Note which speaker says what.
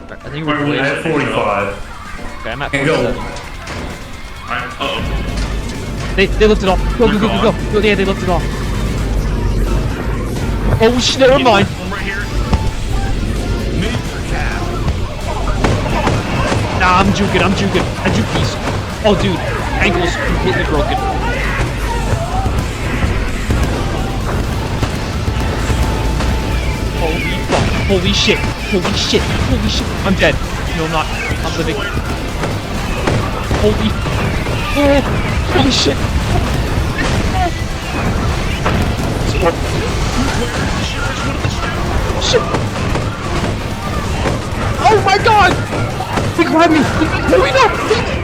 Speaker 1: I think we're
Speaker 2: Wait, at 45.
Speaker 1: Okay, I'm at
Speaker 2: And go.
Speaker 1: 47.
Speaker 3: Alright, uh-oh.
Speaker 1: They lifted off. Go, go, go, go, go. Yeah, they lifted off. Oh shit, never mind.
Speaker 3: One right here. Major cap.
Speaker 1: Nah, I'm juking. I juke these. Oh, dude. Ankle's completely broken. Holy fuck. Holy shit. Holy shit. Holy shit. I'm dead. No, I'm not. I'm living. Holy. Oh, holy shit. Shit. Oh my god! He grabbed me! No, we don't!